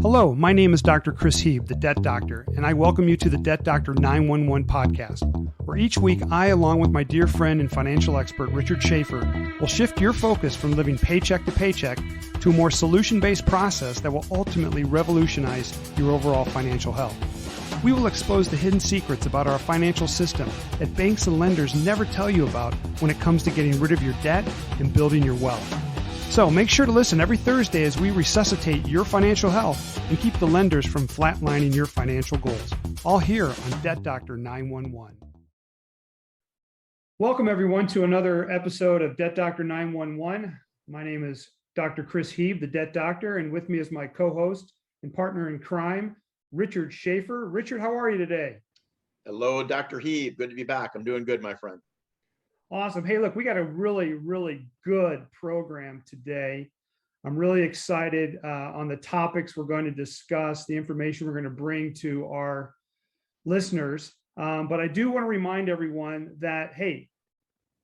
Hello, my name is Dr. Chris Heeb, the Debt Doctor, and I welcome you to the Debt Doctor 911 podcast, where each week I, along with my dear friend and financial expert Richard Schaffer, will shift your focus from living paycheck to paycheck to a more solution-based process that will ultimately revolutionize your overall financial health. We will expose the hidden secrets about our financial system that banks and lenders never tell you about when it comes to getting rid of your debt and building your wealth. So make sure to listen every Thursday as we resuscitate your financial health and keep the lenders from flatlining your financial goals. All here on Debt Doctor 911. Welcome everyone to another episode of Debt Doctor 911. My name is Dr. Chris Heeb, the Debt Doctor, and with me is my co-host and partner in crime, Richard Schaffer. Richard, how are you today? Hello, Dr. Heeb. Good to be back. I'm doing good, my friend. Awesome. Hey, look, we got a really good program today. I'm really excited on the topics we're going to discuss, the information we're going to bring to our listeners. But I do want to remind everyone that, hey,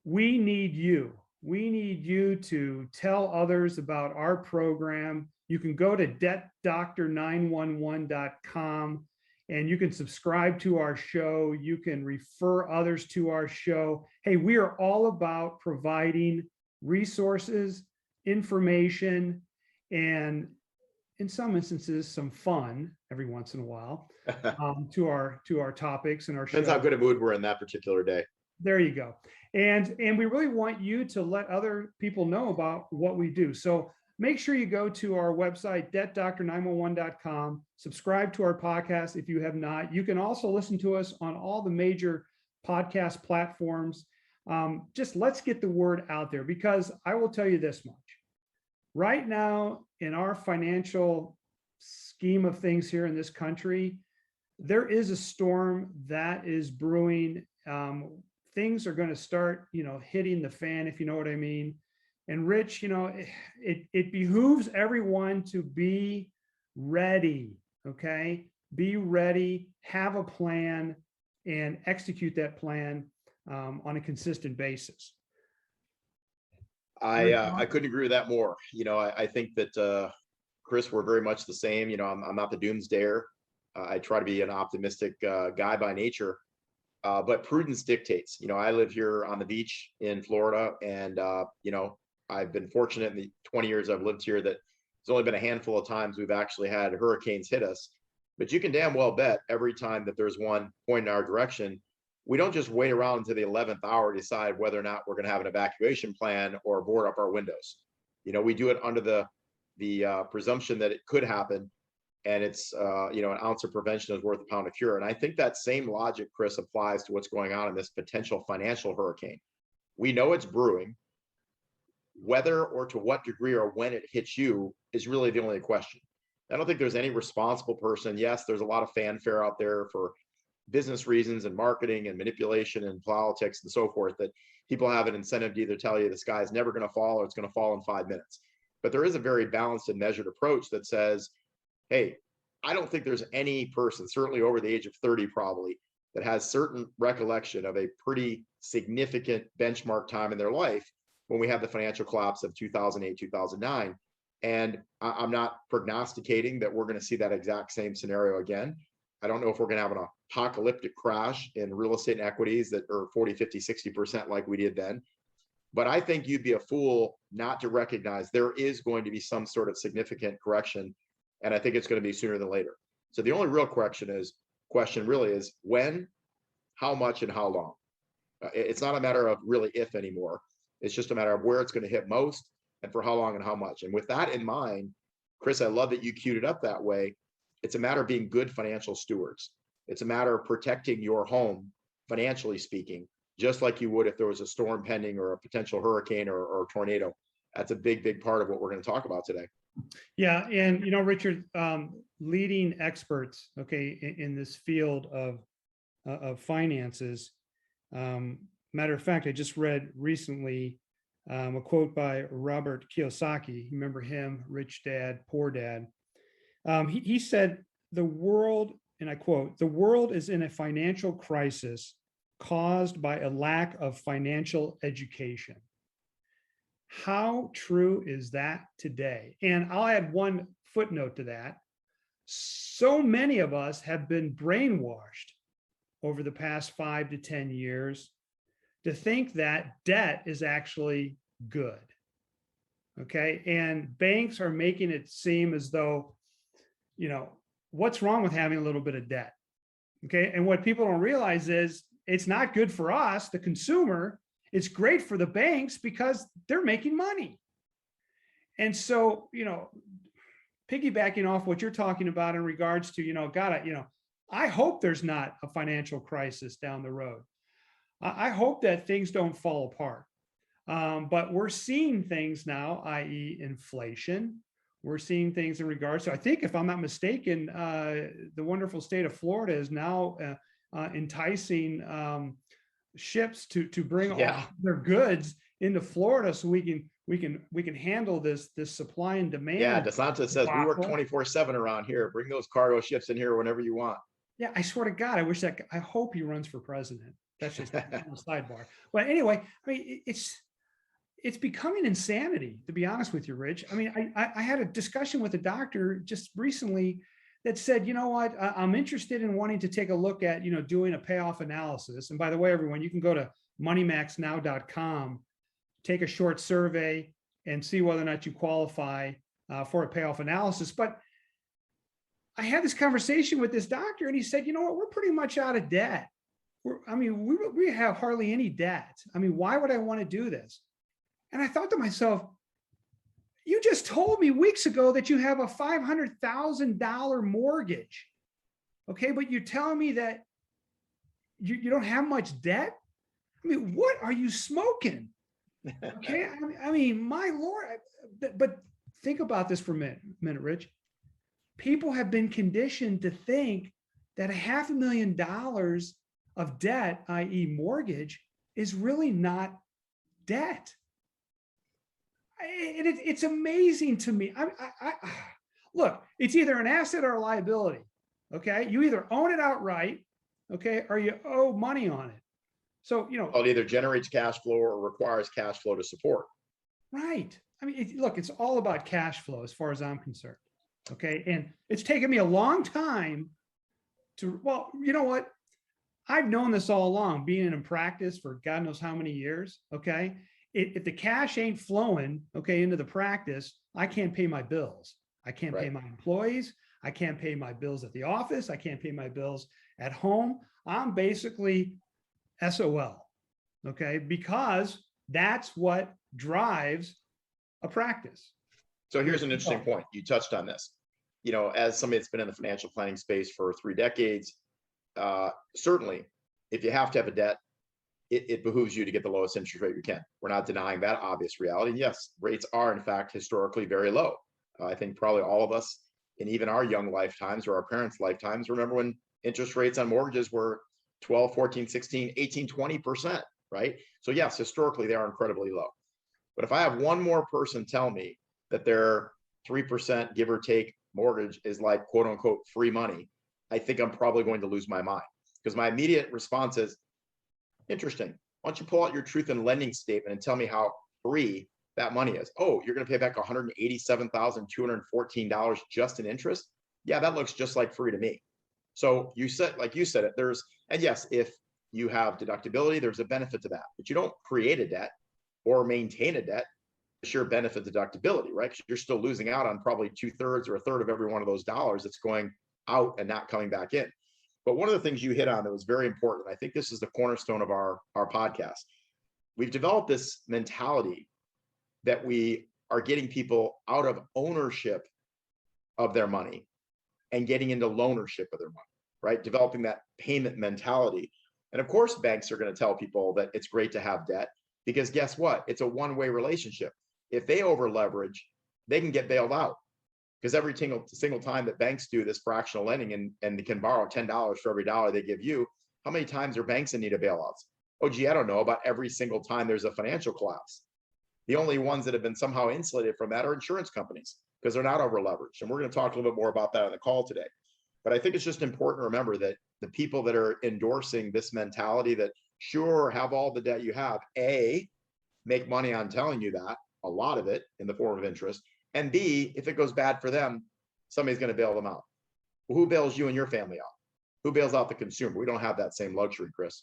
we need you. We need you to tell others about our program. You can go to debtdoctor911.com and you can subscribe to our show. You can refer others to our show. Hey, we are all about providing resources, information, and in some instances, some fun every once in a while to our topics and our show. Depends how good a mood we're in that particular day. There you go. And we really want you to let other people know about what we do. So make sure you go to our website, debtdoctor911.com, subscribe to our podcast if you have not. You can also listen to us on all the major podcast platforms. Just let's get the word out there, because I will tell you this much. Right now, in our financial scheme of things here in this country, there is a storm that is brewing. Things are going to start, hitting the fan, if you know what I mean. And Rich, it behooves everyone to be ready, okay? Be ready, have a plan, and execute that plan on a consistent basis. I couldn't agree with that more. I think that, Chris, we're very much the same. I'm not the doomsdayer. I try to be an optimistic guy by nature, but prudence dictates. I live here on the beach in Florida, and, I've been fortunate in the 20 years I've lived here that there's only been a handful of times we've actually had hurricanes hit us. But you can damn well bet every time that there's one pointing in our direction, we don't just wait around until the 11th hour to decide whether or not we're going to have an evacuation plan or board up our windows. We do it under the presumption that it could happen. And it's, an ounce of prevention is worth a pound of cure. And I think that same logic, Chris, applies to what's going on in this potential financial hurricane. We know it's brewing. Whether or to what degree or when it hits you is really the only question. I don't think there's any responsible person. Yes, there's a lot of fanfare out there for business reasons and marketing and manipulation and politics and so forth, that people have an incentive to either tell you the sky is never going to fall or it's going to fall in 5 minutes. But there is a very balanced and measured approach that says, hey, I don't think there's any person, certainly over the age of 30 probably, that has certain recollection of a pretty significant benchmark time in their life when we had the financial collapse of 2008, 2009. And I'm not prognosticating that we're going to see that exact same scenario again. I don't know if we're going to have an apocalyptic crash in real estate and equities that are 40, 50, 60% like we did then. But I think you'd be a fool not to recognize there is going to be some sort of significant correction. And I think it's going to be sooner than later. So the only real question really is when, how much, and how long. It's not a matter of really if anymore. It's just a matter of where it's going to hit most and for how long and how much. And with that in mind, Chris, I love that you queued it up that way. It's a matter of being good financial stewards. It's a matter of protecting your home, financially speaking, just like you would if there was a storm pending or a potential hurricane or a tornado. That's a big part of what we're going to talk about today. Yeah. And, Richard, leading experts, okay, in this field of finances. Matter of fact, I just read recently a quote by Robert Kiyosaki. Remember him, Rich Dad, Poor Dad. He said, the world, and I quote, "The world is in a financial crisis caused by a lack of financial education." How true is that today? And I'll add one footnote to that. So many of us have been brainwashed over the past 5 to 10 years to think that debt is actually good. Okay. And banks are making it seem as though, what's wrong with having a little bit of debt? Okay. And what people don't realize is it's not good for us, the consumer. It's great for the banks because they're making money. And so, piggybacking off what you're talking about in regards to, I hope there's not a financial crisis down the road. I hope that things don't fall apart. But we're seeing things now, i.e. inflation. We're seeing things in regards to, I think, if I'm not mistaken, the wonderful state of Florida is now enticing ships to bring all their goods into Florida so we can handle this supply and demand. Yeah, DeSantis says we work 24/7 around here. Bring those cargo ships in here whenever you want. Yeah, I swear to God, I hope he runs for president. That's just a sidebar. But anyway, I mean, it's becoming insanity, to be honest with you, Rich. I mean, I had a discussion with a doctor just recently that said, you know what, I'm interested in wanting to take a look at, doing a payoff analysis. And by the way, everyone, you can go to moneymaxnow.com, take a short survey and see whether or not you qualify for a payoff analysis. But I had this conversation with this doctor and he said, you know what, we're pretty much out of debt. We have hardly any debt. I mean, why would I want to do this? And I thought to myself, you just told me weeks ago that you have a $500,000 mortgage. Okay, but you're telling me that you don't have much debt? I mean, what are you smoking? Okay, I mean, my Lord. But think about this for a minute, Rich. People have been conditioned to think that $500,000 of debt, i.e. mortgage, is really not debt. It's amazing to me. Look, it's either an asset or a liability. Okay, you either own it outright, okay, or you owe money on it. So it either generates cash flow or requires cash flow to support. Right. I mean, look, it's all about cash flow as far as I'm concerned. Okay, and it's taken me a long time to. Well, you know what? I've known this all along, being in practice for God knows how many years. Okay. If the cash ain't flowing, okay, into the practice, I can't pay my bills. I can't pay my employees. I can't pay my bills at the office. I can't pay my bills at home. I'm basically SOL, okay, because that's what drives a practice. So here's an interesting point. You touched on this. As somebody that's been in the financial planning space for 3 decades, certainly, if you have to have a debt, it behooves you to get the lowest interest rate you can. We're not denying that obvious reality. And yes, rates are in fact historically very low. I think probably all of us in even our young lifetimes or our parents' lifetimes remember when interest rates on mortgages were 12, 14, 16, 18, 20%, right? So yes, historically they are incredibly low. But if I have one more person tell me that their 3% give or take mortgage is like quote unquote free money, I think I'm probably going to lose my mind, because my immediate response is, interesting. Why don't you pull out your truth in lending statement and tell me how free that money is? Oh, you're going to pay back $187,214 just in interest? Yeah, that looks just like free to me. So you said it, and yes, if you have deductibility, there's a benefit to that, but you don't create a debt or maintain a debt. The sheer benefit deductibility, right? Because you're still losing out on probably 2/3 or a third of every one of those dollars that's going out and not coming back in. But one of the things you hit on that was very important, I think this is the cornerstone of our podcast. We've developed this mentality that we are getting people out of ownership of their money and getting into loanership of their money, right? Developing that payment mentality. And of course, banks are going to tell people that it's great to have debt, because guess what? It's a one-way relationship. If they over leverage, they can get bailed out. Because every single time that banks do this fractional lending and they can borrow $10 for every dollar they give you, how many times are banks in need of bailouts? Oh, gee, I don't know, about every single time there's a financial collapse. The only ones that have been somehow insulated from that are insurance companies, because they're not over leveraged. And we're going to talk a little bit more about that on the call today. But I think it's just important to remember that the people that are endorsing this mentality that, sure, have all the debt you have, A, make money on telling you that, a lot of it in the form of interest, and B, if it goes bad for them, somebody's going to bail them out. who bails you and your family out? Who bails out the consumer? We don't have that same luxury, Chris.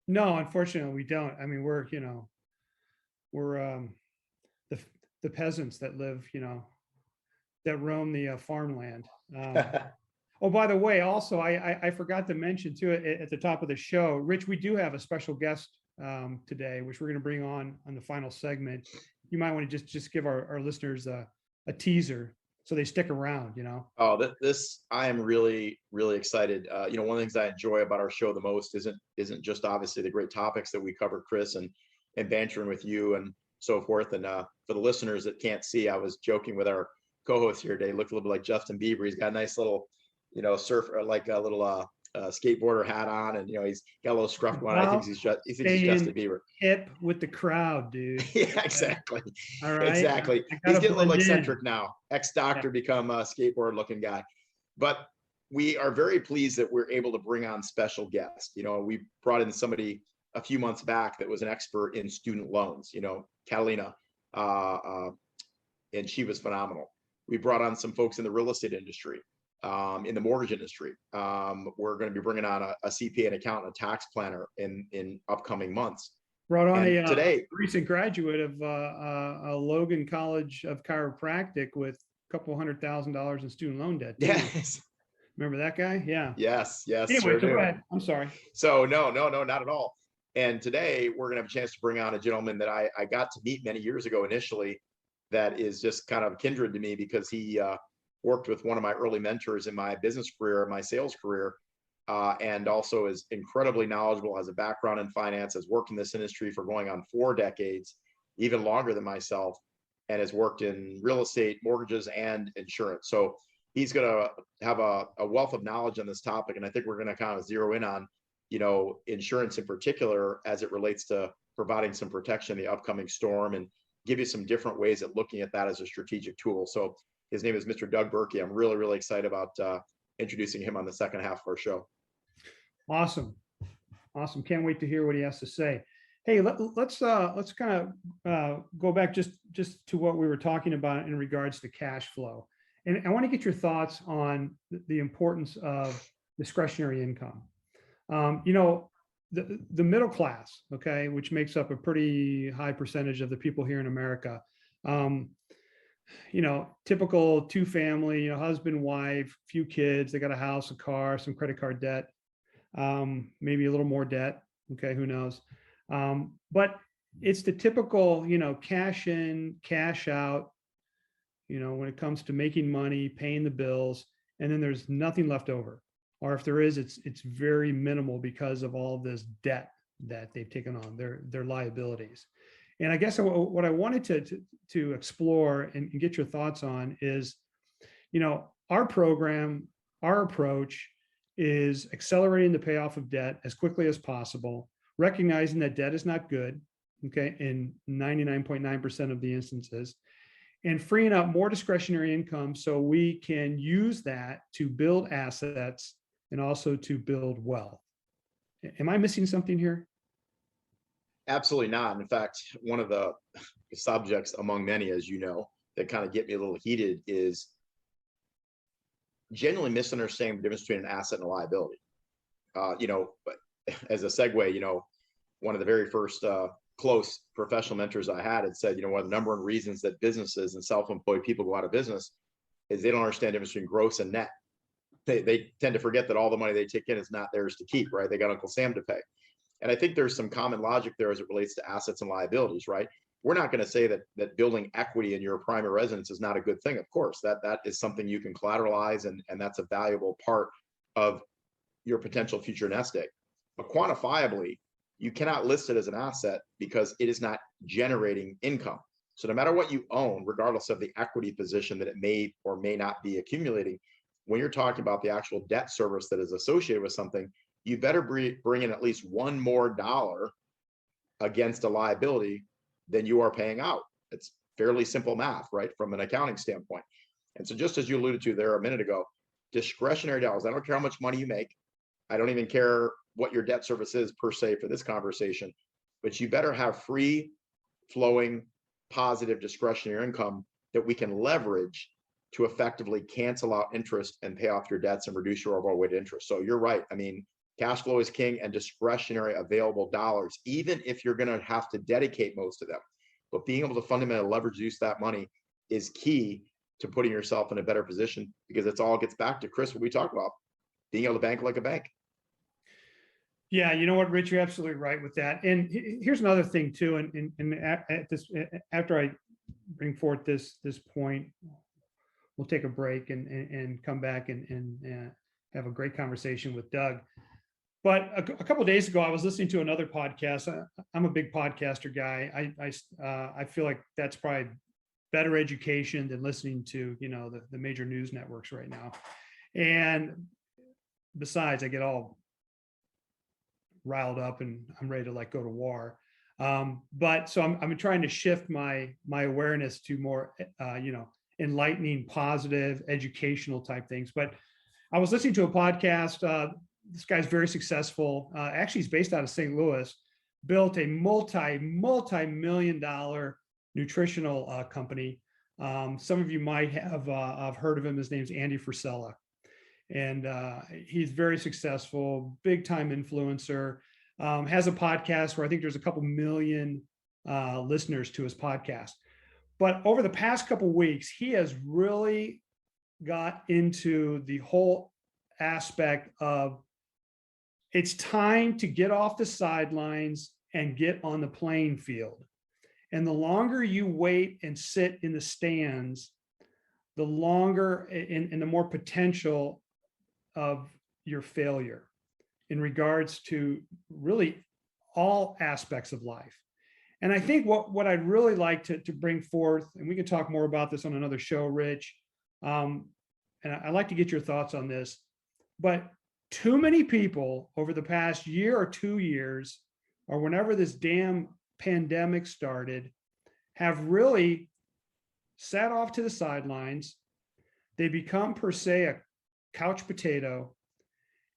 No, unfortunately, we don't. I mean, we're the peasants that live, that roam the farmland. Oh, by the way, also, I forgot to mention too at the top of the show, Rich, we do have a special guest today, which we're going to bring on the final segment. You might want to just give our listeners a teaser so they stick around. Oh, this I am really, really excited. One of the things I enjoy about our show the most isn't just obviously the great topics that we cover, Chris, and bantering with you and so forth. And for the listeners that can't see, I was joking with our co-host here today. Looked a little bit like Justin Bieber. He's got a nice little, surfer, like a little skateboarder hat on, and he's got a little scruff going on. I think he's Justin Bieber. Hip with the crowd, dude. Yeah, exactly. All right. Exactly. He's getting a little eccentric now. Ex-doctor, become a skateboard looking guy. But we are very pleased that we're able to bring on special guests. We brought in somebody a few months back that was an expert in student loans, Catalina, and she was phenomenal. We brought on some folks in the real estate industry, in the mortgage industry. We're going to be bringing on a CPA, an accountant, a tax planner in upcoming months. Brought on today, recent graduate of Logan College of Chiropractic with a couple $100,000 in student loan debt. Yes. Remember that guy? Yeah. Yes. Anyway, sure go ahead. I'm sorry. So no, not at all. And today we're going to have a chance to bring on a gentleman that I got to meet many years ago initially, that is just kind of kindred to me because he worked with one of my early mentors in my business career, my sales career, and also is incredibly knowledgeable, has a background in finance, has worked in this industry for going on 4 decades, even longer than myself, and has worked in real estate, mortgages, and insurance. So he's going to have a wealth of knowledge on this topic. And I think we're going to kind of zero in on, insurance in particular, as it relates to providing some protection in the upcoming storm, and give you some different ways at looking at that as a strategic tool. So his name is Mr. Doug Barkey. I'm really, really excited about introducing him on the second half of our show. Awesome. Can't wait to hear what he has to say. Hey, let's kind of go back just to what we were talking about in regards to cash flow. And I want to get your thoughts on the importance of discretionary income. The middle class, okay, which makes up a pretty high percentage of the people here in America, typical 2-family, husband, wife, few kids, they got a house, a car, some credit card debt, maybe a little more debt. Okay. Who knows? But it's the typical, cash in, cash out, when it comes to making money, paying the bills, and then there's nothing left over. Or if there is, it's very minimal because of all this debt that they've taken on, their liabilities. And I guess what I wanted to explore and get your thoughts on is, our program, our approach is accelerating the payoff of debt as quickly as possible, recognizing that debt is not good, okay, in 99.9% of the instances, and freeing up more discretionary income so we can use that to build assets and also to build wealth. Am I missing something here? Absolutely not. In fact, one of the subjects among many, as you know, that kind of get me a little heated is genuinely misunderstanding the difference between an asset and a liability. But as a segue, one of the very first close professional mentors I had said, one of the number one reasons that businesses and self-employed people go out of business is they don't understand the difference between gross and net. They tend to forget that all the money they take in is not theirs to keep, right? They got Uncle Sam to pay. And I think there's some common logic there as it relates to assets and liabilities, right? We're not going to say that building equity in your primary residence is not a good thing. Of course, that is something you can collateralize, and that's a valuable part of your potential future nest egg. But quantifiably, you cannot list it as an asset because it is not generating income. So no matter what you own, regardless of the equity position that it may or may not be accumulating, when you're talking about the actual debt service that is associated with something, you better bring in at least $1 more against a liability than you are paying out. It's fairly simple math, right, from an accounting standpoint. And so just as you alluded to there a minute ago, discretionary dollars, I don't care how much money you make. I don't even care what your debt service is per se for this conversation, but you better have free flowing positive discretionary income that we can leverage to effectively cancel out interest and pay off your debts and reduce your overall weighted interest. So you're right. I mean, cash flow is king, and discretionary available dollars, even if you're going to have to dedicate most of them. But being able to fundamentally leverage use that money is key to putting yourself in a better position, because it's all gets back to, Chris, what we talked about, being able to bank like a bank. Yeah, you know what, Rich, you're absolutely right with that. And here's another thing too. And at this, after I bring forth this point, we'll take a break and come back and have a great conversation with Doug. But a couple of days ago, I was listening to another podcast. I'm a big podcaster guy. I feel like that's probably better education than listening to, you know, the major news networks right now. And besides, I get all riled up and I'm ready to like go to war. But so I'm trying to shift my awareness to more, enlightening, positive, educational type things. But I was listening to a podcast. This guy's very successful. Actually, he's based out of St. Louis, built a multi-million-dollar nutritional company. Some of you might have heard of him. His name's Andy Frisella. And he's very successful, big time influencer, has a podcast where I think there's a couple million listeners to his podcast. But over the past couple of weeks, he has really got into the whole aspect of it's time to get off the sidelines and get on the playing field. And the longer you wait and sit in the stands, the longer and the more potential of your failure in regards to really all aspects of life. And I think what I'd really like to bring forth, and we can talk more about this on another show, Rich, and I'd like to get your thoughts on this, but too many people over the past year or 2 years, or whenever this damn pandemic started, have really sat off to the sidelines. They become per se a couch potato,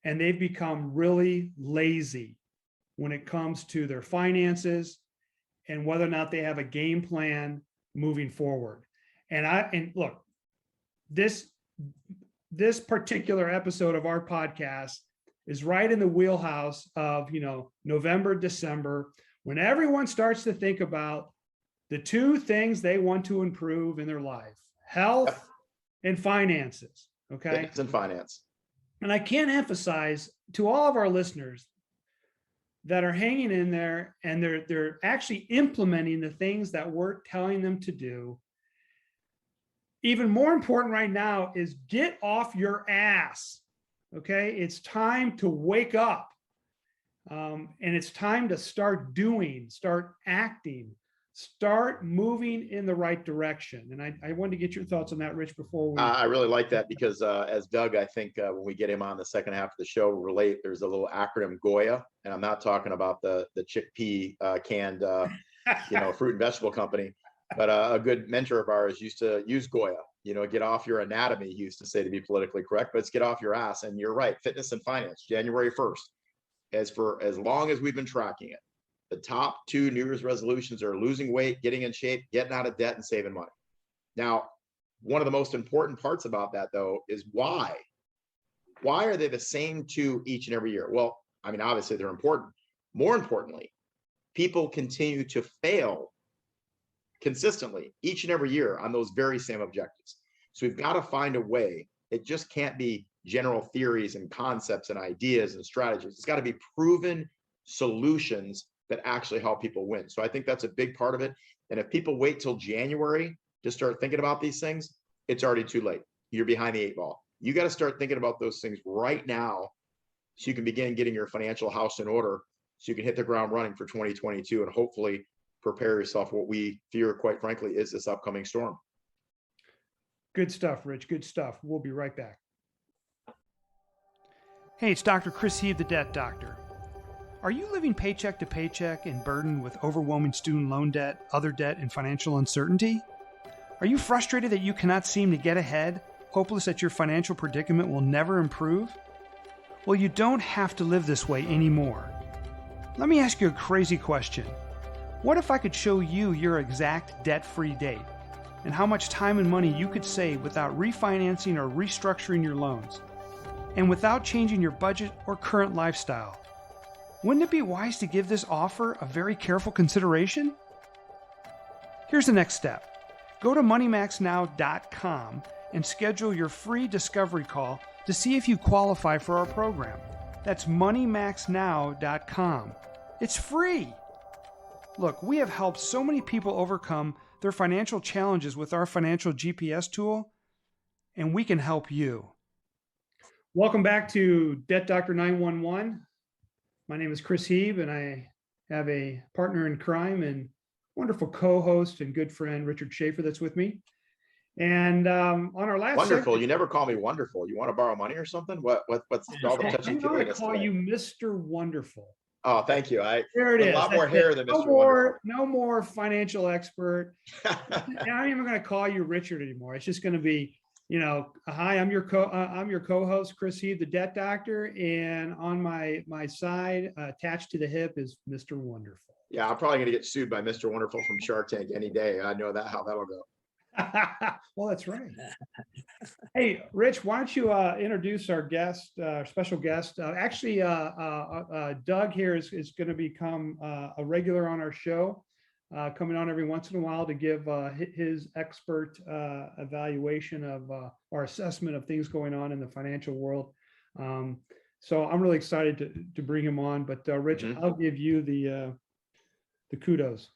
and they've become really lazy when it comes to their finances and whether or not they have a game plan moving forward. And look, this particular episode of our podcast is right in the wheelhouse of, November, December, when everyone starts to think about the two things they want to improve in their life: health and finances. Okay. Fitness and finance. And I can't emphasize to all of our listeners that are hanging in there and they're actually implementing the things that we're telling them to do. Even more important right now is get off your ass. Okay. It's time to wake up. And it's time to start doing, start acting, start moving in the right direction. And I wanted to get your thoughts on that, Rich, before we... I really like that because as Doug, I think when we get him on the second half of the show, relate, there's a little acronym Goya, and I'm not talking about the chickpea canned, fruit and vegetable company, but a good mentor of ours used to use Goya, get off your anatomy, he used to say, to be politically correct, but it's get off your ass. And you're right, fitness and finance, January 1st. As long as we've been tracking it, the top 2 New Year's resolutions are losing weight, getting in shape, getting out of debt, and saving money. Now, one of the most important parts about that, though, is why. Why are they the same 2 each and every year? Well, I mean, obviously they're important. More importantly, people continue to fail consistently each and every year on those very same objectives. So we've got to find a way. It just can't be general theories and concepts and ideas and strategies. It's got to be proven solutions that actually help people win. So I think that's a big part of it. And if people wait till January to start thinking about these things, it's already too late. You're behind the 8 ball. You got to start thinking about those things right now so you can begin getting your financial house in order so you can hit the ground running for 2022 and hopefully prepare yourself for what we fear, quite frankly, is this upcoming storm. Good stuff, Rich. Good stuff. We'll be right back. Hey, it's Dr. Chris Heave, the Debt Doctor. Are you living paycheck to paycheck and burdened with overwhelming student loan debt, other debt, and financial uncertainty? Are you frustrated that you cannot seem to get ahead, hopeless that your financial predicament will never improve? Well, you don't have to live this way anymore. Let me ask you a crazy question. What if I could show you your exact debt-free date? and how much time and money you could save without refinancing or restructuring your loans, and without changing your budget or current lifestyle. Wouldn't it be wise to give this offer a very careful consideration? Here's the next step. Go to moneymaxnow.com and schedule your free discovery call to see if you qualify for our program. That's moneymaxnow.com. It's free. Look, we have helped so many people overcome their financial challenges with our financial GPS tool, and we can help you. Welcome back to Debt Doctor 911. My name is Chris Heeb, and I have a partner in crime and wonderful co-host and good friend, Richard Schaffer, that's with me. And on our last wonderful, you never call me wonderful. You want to borrow money or something? What's all the touchy I'm going to call you Mr. Wonderful. Oh, thank you. There it is. A lot more hair than Mr. Wonderful. No more financial expert. I'm not even going to call you Richard anymore. It's just going to be, hi, I'm your co-host, Chris Heeb, the Debt Doctor, and on my side, attached to the hip, is Mr. Wonderful. Yeah, I'm probably going to get sued by Mr. Wonderful from Shark Tank any day. I know how that'll go. Well, that's right. Hey, Rich, why don't you introduce our guest, our special guest? Actually, Doug here is going to become a regular on our show, coming on every once in a while to give his expert evaluation of our assessment of things going on in the financial world. So I'm really excited to bring him on. But Rich, I'll give you the kudos.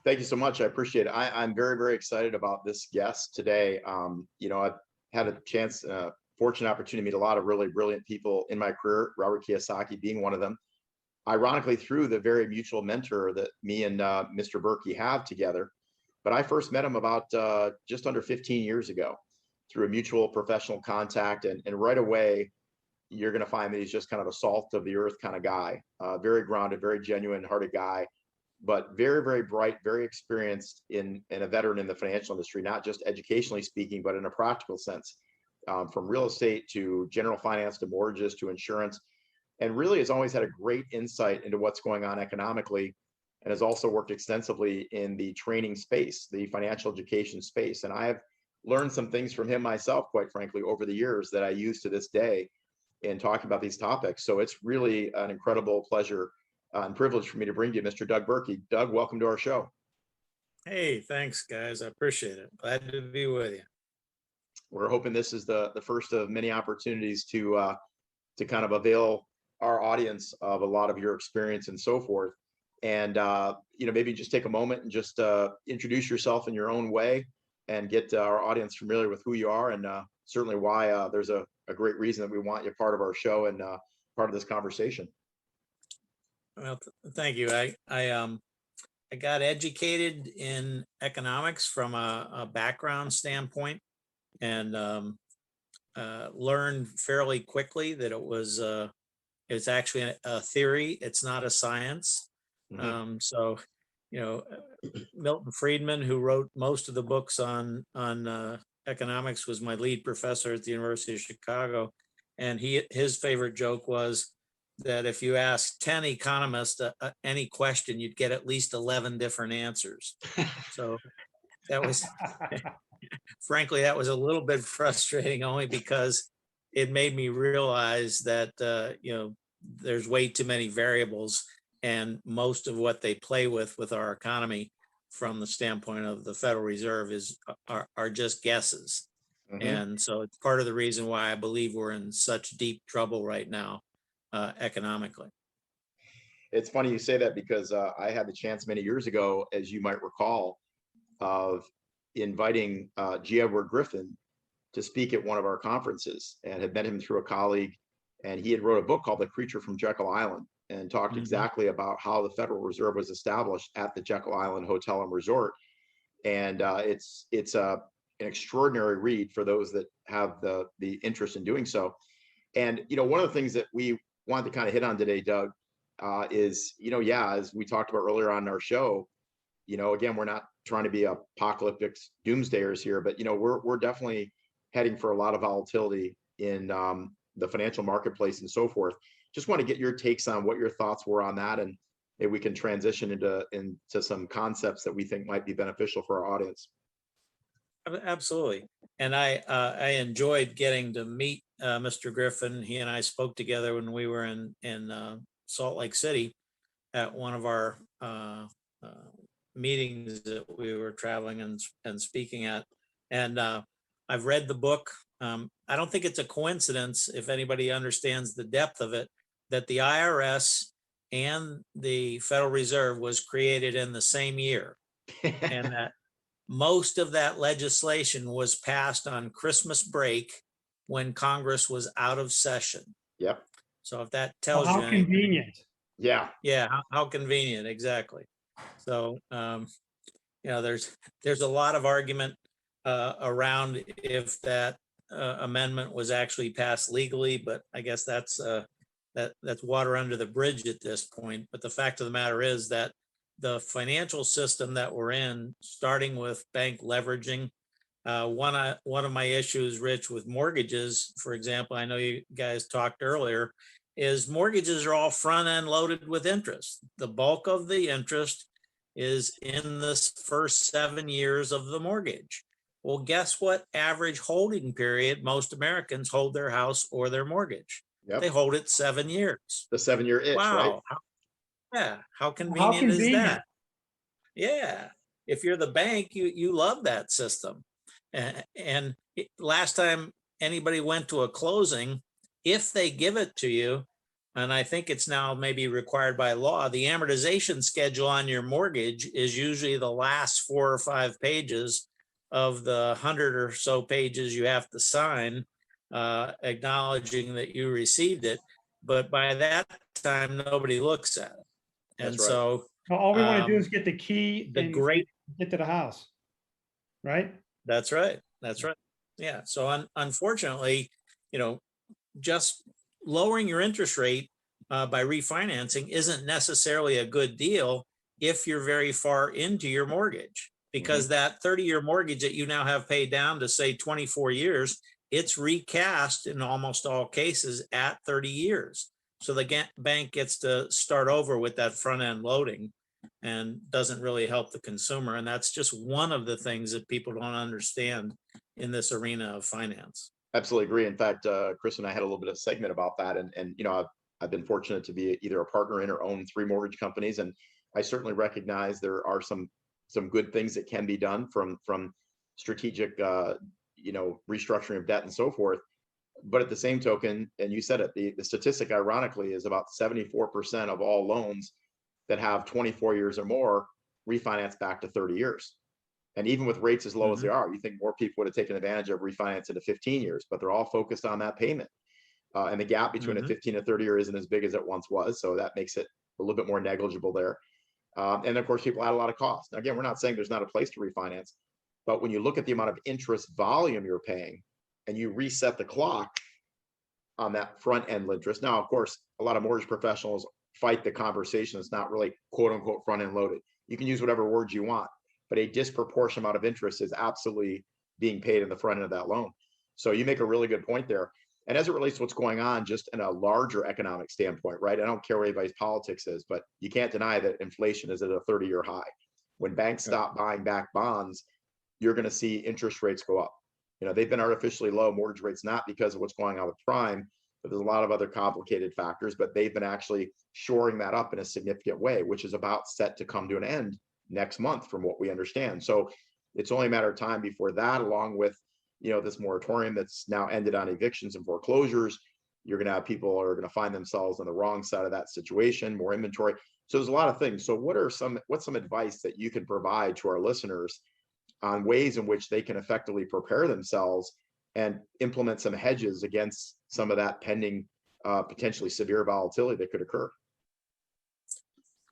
Thank you so much. I appreciate it. I'm very, very excited about this guest today. I've had a chance, fortunate opportunity to meet a lot of really brilliant people in my career, Robert Kiyosaki being one of them. Ironically, through the very mutual mentor that me and Mr. Barkey have together. But I first met him about just under 15 years ago through a mutual professional contact. And right away, you're going to find that he's just kind of a salt of the earth kind of guy, very grounded, very genuine hearted guy, but very, very bright, very experienced and a veteran in the financial industry, not just educationally speaking, but in a practical sense, from real estate to general finance to mortgages to insurance, and really has always had a great insight into what's going on economically, and has also worked extensively in the training space, the financial education space. And I have learned some things from him myself, quite frankly, over the years that I use to this day in talking about these topics. So it's really an incredible pleasure and privilege for me to bring you Mr. Doug Barkey. Doug, welcome to our show. Hey, thanks, guys. I appreciate it. Glad to be with you. We're hoping this is the first of many opportunities to kind of avail our audience of a lot of your experience and so forth. And maybe just take a moment and just introduce yourself in your own way and get our audience familiar with who you are, and certainly why there's a great reason that we want you part of our show and part of this conversation. Well, thank you. I got educated in economics from a background standpoint, and learned fairly quickly that it's actually a theory. It's not a science. So, Milton Friedman, who wrote most of the books on economics, was my lead professor at the University of Chicago, and his favorite joke was that if you ask 10 economists any question, you'd get at least 11 different answers. So that was, frankly, that was a little bit frustrating, only because it made me realize that, there's way too many variables, and most of what they play with our economy from the standpoint of the Federal Reserve are just guesses. And so it's part of the reason why I believe we're in such deep trouble right now. Economically. It's funny you say that, because I had the chance many years ago, as you might recall, of inviting G. Edward Griffin to speak at one of our conferences, and had met him through a colleague, and he had wrote a book called The Creature from Jekyll Island, and talked exactly about how the Federal Reserve was established at the Jekyll Island Hotel and Resort. And it's an extraordinary read for those that have the interest in doing so. And one of the things that we wanted to kind of hit on today, Doug, is, as we talked about earlier on our show, again, we're not trying to be apocalyptic doomsdayers here, but, we're definitely heading for a lot of volatility in the financial marketplace and so forth. Just want to get your takes on what your thoughts were on that, and maybe we can transition into some concepts that we think might be beneficial for our audience. Absolutely. And I enjoyed getting to meet Mr. Griffin. He and I spoke together when we were in Salt Lake City at one of our uh, meetings that we were traveling and speaking at. And I've read the book. I don't think it's a coincidence, if anybody understands the depth of it, that the IRS and the Federal Reserve was created in the same year, and that most of that legislation was passed on Christmas break when Congress was out of session. Yep. So if that Oh, tells you how anything, convenient. yeah, how convenient, exactly. So there's a lot of argument around if that amendment was actually passed legally, but I guess that's water under the bridge at this point. But the fact of the matter is that the financial system that we're in, starting with bank leveraging, one of my issues, Rich, with mortgages, for example, I know you guys talked earlier, is mortgages are all front end loaded with interest. The bulk of the interest is in the first 7 years of the mortgage. Well, guess what average holding period most Americans hold their house or their mortgage? Yep. They hold it 7 years. The 7-year itch, right? Wow. How How convenient is convenient. that? Yeah. If you're the bank, you love that system. And last time anybody went to a closing, if they give it to you, and I think it's now maybe required by law, the amortization schedule on your mortgage is usually the last 4 or 5 pages of the 100 or so pages you have to sign, acknowledging that you received it. But by that time, nobody looks at it. And That's right. so All we want to do is get the key the and great get to the house, right? That's right. That's right. Yeah. So unfortunately, just lowering your interest rate by refinancing isn't necessarily a good deal if you're very far into your mortgage, because that 30-year mortgage that you now have paid down to, say, 24 years, it's recast in almost all cases at 30 years. So the bank gets to start over with that front end loading and doesn't really help the consumer. And that's just one of the things that people don't understand in this arena of finance. Absolutely agree. In fact, Chris and I had a little bit of a segment about that, and I've been fortunate to be either a partner in or own 3 mortgage companies, and I certainly recognize there are some good things that can be done from strategic, restructuring of debt and so forth. But at the same token, and you said it, the statistic, ironically, is about 74% of all loans that have 24 years or more refinance back to 30 years. And even with rates as low as they are, you think more people would have taken advantage of refinance into 15 years, but they're all focused on that payment. And the gap between a 15 and 30 year isn't as big as it once was. So that makes it a little bit more negligible there. And of course, people add a lot of cost. Now, again, we're not saying there's not a place to refinance, but when you look at the amount of interest volume you're paying and you reset the clock on that front end interest. Now, of course, a lot of mortgage professionals fight the conversation. It's not really quote unquote front end loaded. You can use whatever words you want, but a disproportionate amount of interest is absolutely being paid in the front end of that loan. So you make a really good point there. And as it relates to what's going on just in a larger economic standpoint, right? I don't care what anybody's politics is, but you can't deny that inflation is at a 30-year high. When banks stop buying back bonds, you're going to see interest rates go up. They've been artificially low, mortgage rates, not because of what's going on with prime, but there's a lot of other complicated factors, but they've been actually shoring that up in a significant way, which is about set to come to an end next month from what we understand. So it's only a matter of time before that, along with this moratorium that's now ended on evictions and foreclosures, you're going to have people who are going to find themselves on the wrong side of that situation, more inventory. So there's a lot of things. So what's some advice that you can provide to our listeners on ways in which they can effectively prepare themselves and implement some hedges against some of that pending potentially severe volatility that could occur?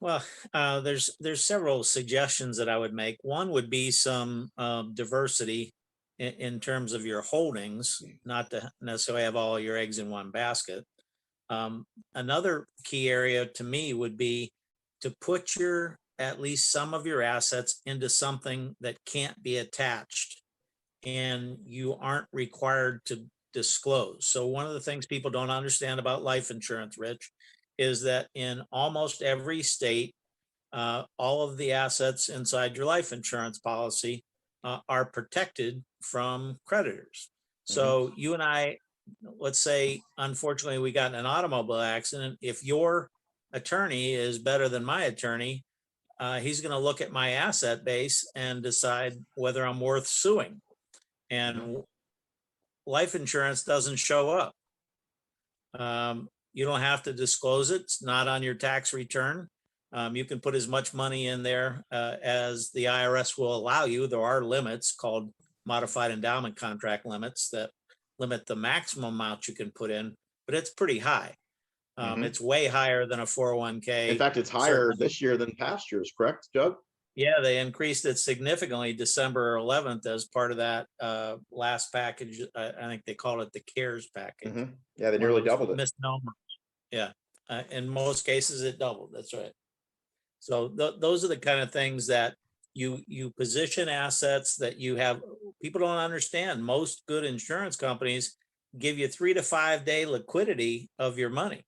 Well, there's several suggestions that I would make. One would be some diversity in terms of your holdings, not to necessarily have all your eggs in one basket. Another key area to me would be to put at least some of your assets into something that can't be attached and you aren't required to disclose. So one of the things people don't understand about life insurance, Rich, is that in almost every state, all of the assets inside your life insurance policy are protected from creditors. So you and I, let's say, unfortunately, we got in an automobile accident. If your attorney is better than my attorney, he's going to look at my asset base and decide whether I'm worth suing. And life insurance doesn't show up. You don't have to disclose it. It's not on your tax return. You can put as much money in there as the IRS will allow you. There are limits called modified endowment contract limits that limit the maximum amount you can put in, but it's pretty high. It's way higher than a 401k. In fact, it's higher this year than past years, correct, Doug? Yeah, they increased it significantly December 11th as part of that last package. I think they called it the CARES package. Yeah, they nearly doubled it. Misnomer. Yeah, in most cases it doubled. That's right. So those are the kind of things that you position assets that you have. People don't understand. Most good insurance companies give you 3 to 5 day liquidity of your money.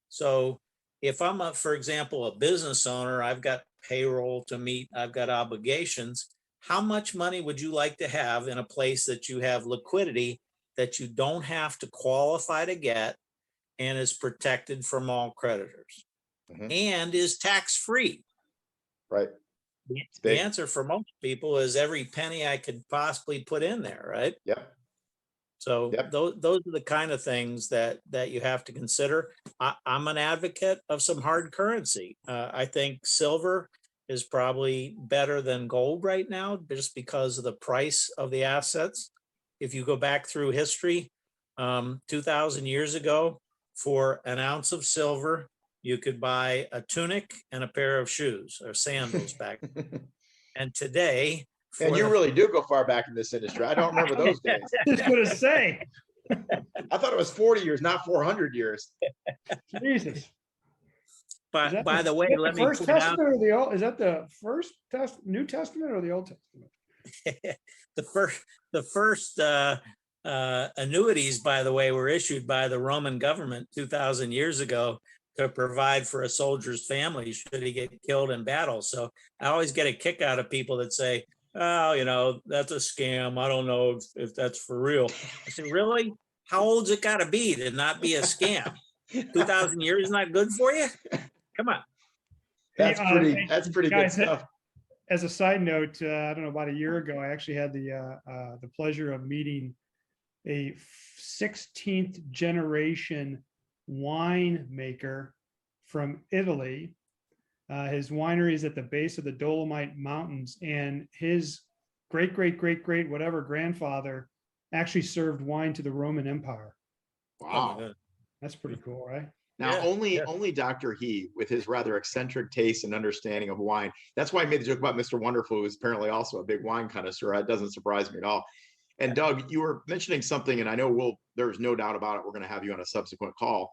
So if I'm for example, a business owner, I've got payroll to meet, I've got obligations. How much money would you like to have in a place that you have liquidity that you don't have to qualify to get and is protected from all creditors and is tax-free? Right. The answer for most people is every penny I could possibly put in there, right? Yep. So those are the kind of things that you have to consider. I'm an advocate of some hard currency. I think silver is probably better than gold right now just because of the price of the assets. If you go back through history, 2,000 years ago, for an ounce of silver, you could buy a tunic and a pair of shoes or sandals back. And today, and you really do go far back in this industry. I don't remember those days. I was going to say. I thought it was 40 years, not 400 years. Jesus. But by the way, let me First Testament or the Old? Is that the first New Testament or the Old Testament? the first annuities, by the way, were issued by the Roman government 2,000 years ago to provide for a soldier's family should he get killed in battle. So I always get a kick out of people that say, oh, that's a scam. I don't know if that's for real. I say, really? How old's it got to be to not be a scam? 2,000 years is not good for you? Come on. That's pretty guys, good stuff. As a side note, I don't know, about a year ago, I actually had the pleasure of meeting a 16th generation wine maker from Italy. His winery is at the base of the Dolomite Mountains, and his great whatever grandfather actually served wine to the Roman Empire. Wow. That's pretty cool, right? Now, only Dr. He, with his rather eccentric taste and understanding of wine. That's why I made the joke about Mr. Wonderful, who is apparently also a big wine connoisseur. It doesn't surprise me at all. And Doug, you were mentioning something, and I know there's no doubt about it, we're going to have you on a subsequent call.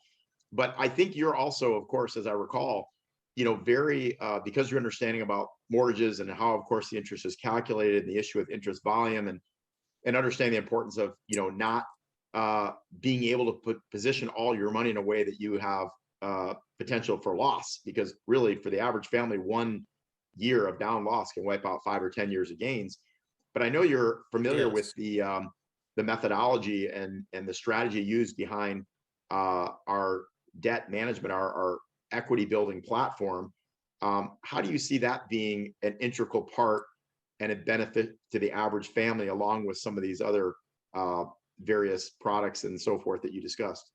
But I think you're also, of course, as I recall, very, because your understanding about mortgages and how, of course, the interest is calculated, and the issue with interest volume, and understanding the importance of, not being able to position all your money in a way that you have potential for loss, because really for the average family, 1 year of down loss can wipe out 5 or 10 years of gains. But I know you're familiar with the methodology and the strategy used behind our debt management, our equity building platform. How do you see that being an integral part and a benefit to the average family, along with some of these other various products and so forth that you discussed?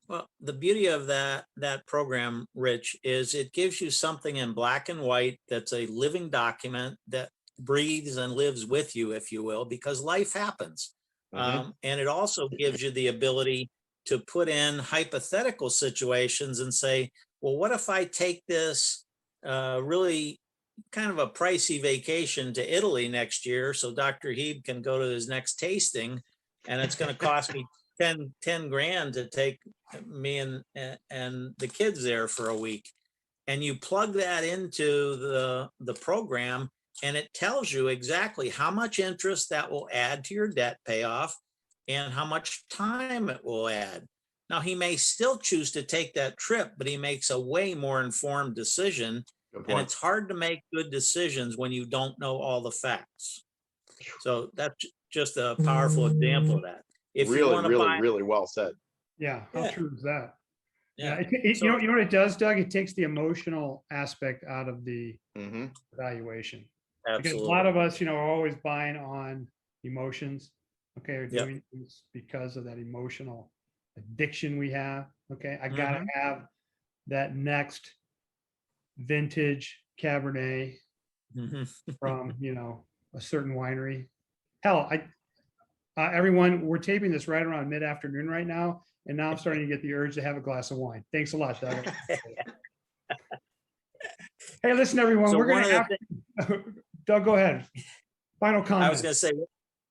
Well, the beauty of that program, Rich, is it gives you something in black and white that's a living document that breathes and lives with you, if you will, because life happens. And it also gives you the ability to put in hypothetical situations and say, well, what if I take this really kind of a pricey vacation to Italy next year so Dr. Hebe can go to his next tasting, and it's going to cost me 10 grand to take me and the kids there for a week. And you plug that into the program, and it tells you exactly how much interest that will add to your debt payoff and how much time it will add. Now, he may still choose to take that trip, but he makes a way more informed decision Good And point. it's hard to make good decisions when you don't know all the facts. So that's just a powerful example of that. If you Really, want to really, buy, really well said. Yeah. How Yeah. true is that? Yeah. yeah. You know what it does, Doug? It takes the emotional aspect out of the Hmm. valuation. Because a Absolutely. lot of us, are always buying on emotions, okay, or Yep. doing things because of that emotional addiction we have. Okay, I gotta Mhm. have that next vintage Cabernet Mhm. from a certain winery. Hell, everyone, we're taping this right around mid-afternoon right now, and now I'm starting to get the urge to have a glass of wine. Thanks a lot, Doug. Hey, listen, everyone, So we're one gonna of the have Doug, go ahead. Final I was comment. going to say,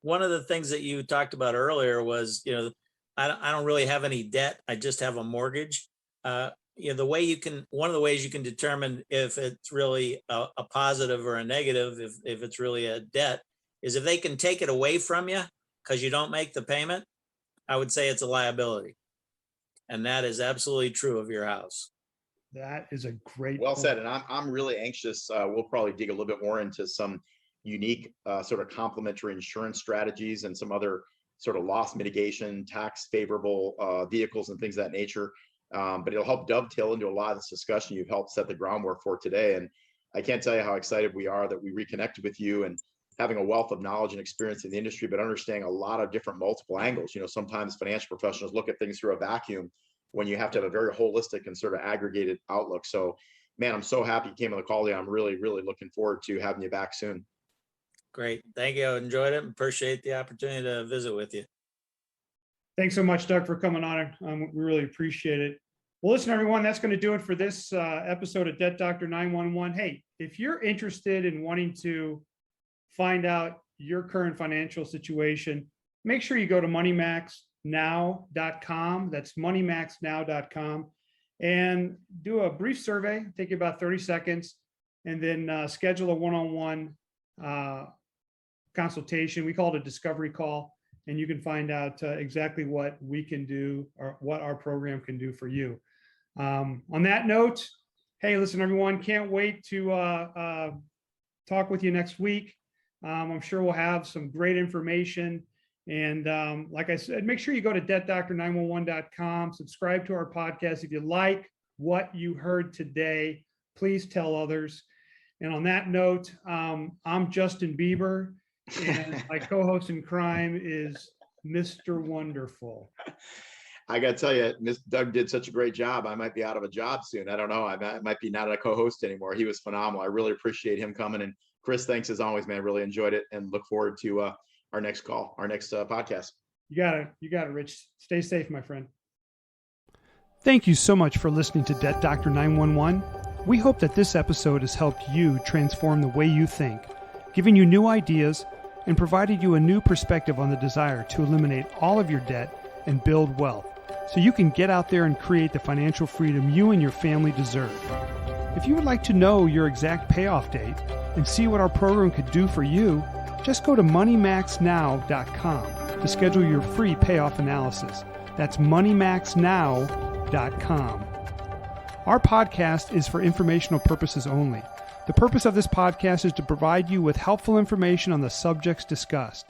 one of the things that you talked about earlier was, I don't really have any debt. I just have a mortgage. The way one of the ways you can determine if it's really a positive or a negative, if it's really a debt, is if they can take it away from you because you don't make the payment, I would say it's a liability. And that is absolutely true of your house. That is a great Well point. said. And I'm really anxious. We'll probably dig a little bit more into some unique sort of complementary insurance strategies and some other sort of loss mitigation, tax favorable vehicles and things of that nature. But it'll help dovetail into a lot of this discussion you've helped set the groundwork for today. And I can't tell you how excited we are that we reconnected with you and having a wealth of knowledge and experience in the industry, but understanding a lot of different multiple angles. Sometimes financial professionals look at things through a vacuum when you have to have a very holistic and sort of aggregated outlook. So, man, I'm so happy you came on the call today. I'm really, really looking forward to having you back soon. Great. Thank you. I enjoyed it and appreciate the opportunity to visit with you. Thanks so much, Doug, for coming on. We really appreciate it. Well, listen, everyone, that's going to do it for this episode of Debt Doctor 911. Hey, if you're interested in wanting to find out your current financial situation, make sure you go to moneymaxnow.com. That's moneymaxnow.com, and do a brief survey, take you about 30 seconds, and then schedule a one-on-one consultation. We call it a discovery call, and you can find out exactly what we can do or what our program can do for you. On that note, hey, listen, everyone, can't wait to talk with you next week. I'm sure we'll have some great information. And like I said, make sure you go to debtdoctor911.com, subscribe to our podcast. If you like what you heard today, please tell others. And on that note, I'm Justin Bieber, and my co-host in crime is Mr. Wonderful. I got to tell you, Miss Doug did such a great job. I might be out of a job soon. I don't know. I might be not a co-host anymore. He was phenomenal. I really appreciate him coming. And Chris, thanks as always, man. Really enjoyed it and look forward to our next call, our next podcast. You got it. You got it, Rich. Stay safe, my friend. Thank you so much for listening to Debt Doctor 911. We hope that this episode has helped you transform the way you think, giving you new ideas, and provided you a new perspective on the desire to eliminate all of your debt and build wealth, so you can get out there and create the financial freedom you and your family deserve. If you would like to know your exact payoff date and see what our program could do for you, just go to moneymaxnow.com to schedule your free payoff analysis. That's moneymaxnow.com. Our podcast is for informational purposes only. The purpose of this podcast is to provide you with helpful information on the subjects discussed.